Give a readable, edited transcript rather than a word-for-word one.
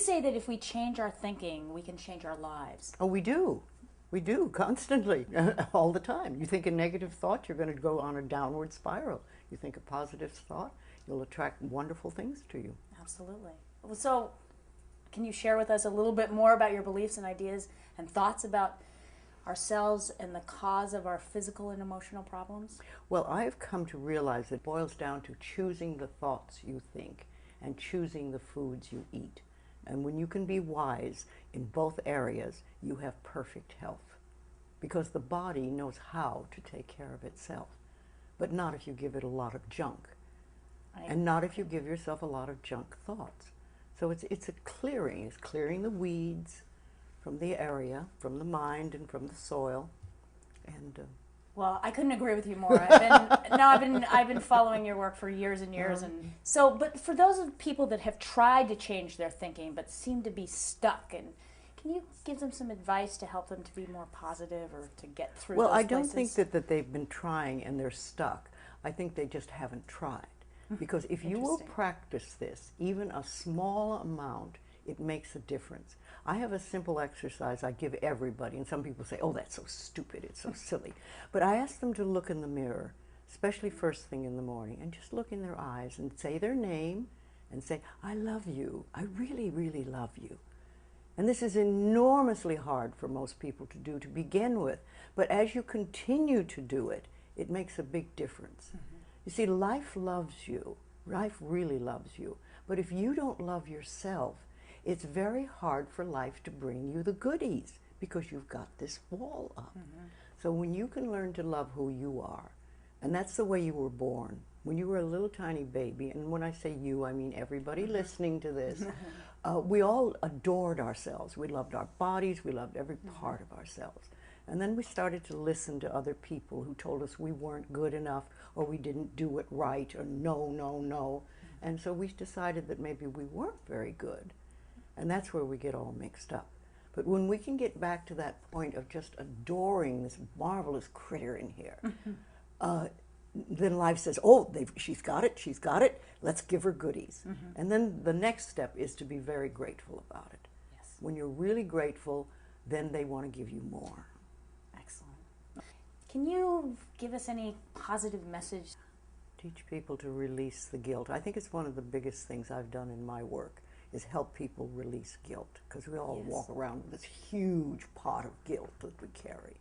say that if we change our thinking, we can change our lives. Oh, we do. We do, constantly, all the time. You think a negative thought, you're going to go on a downward spiral. You think a positive thought, you'll attract wonderful things to you. Absolutely. So, can you share with us a little bit more about your beliefs and ideas and thoughts about ourselves and the cause of our physical and emotional problems? Well, I've come to realize it boils down to choosing the thoughts you think and choosing the foods you eat. And when you can be wise in both areas, you have perfect health. Because the body knows how to take care of itself, but not if you give it a lot of junk. And not if you give yourself a lot of junk thoughts. So it's a clearing. It's clearing the weeds from the area, from the mind and from the soil. And well, I couldn't agree with you more. I've been following your work for years and years, and so. But for those of people that have tried to change their thinking but seem to be stuck, and can you give them some advice to help them to be more positive or to get through? Well, those I don't places? think that they've been trying and they're stuck. I think they just haven't tried. Because if you will practice this, even a small amount, it makes a difference. I have a simple exercise I give everybody, and some people say, oh, that's so stupid, it's so silly. But I ask them to look in the mirror, especially first thing in the morning, and just look in their eyes and say their name and say, I love you, I really, really love you. And this is enormously hard for most people to do to begin with, but as you continue to do it, it makes a big difference. You see, life loves you. Life really loves you. But if you don't love yourself, it's very hard for life to bring you the goodies because you've got this wall up. So when you can learn to love who you are, and that's the way you were born, when you were a little tiny baby, and when I say you, I mean everybody listening to this, we all adored ourselves. We loved our bodies, we loved every part of ourselves. And then we started to listen to other people who told us we weren't good enough or we didn't do it right or no, no, no. And so we decided that maybe we weren't very good. And that's where we get all mixed up. But when we can get back to that point of just adoring this marvelous critter in here, then life says, oh, she's got it, let's give her goodies. And then the next step is to be very grateful about it. Yes. When you're really grateful, then they want to give you more. Excellent. Can you give us any positive message? Teach people to release the guilt. I think it's one of the biggest things I've done in my work is help people release guilt, because we all walk around with this huge pot of guilt that we carry.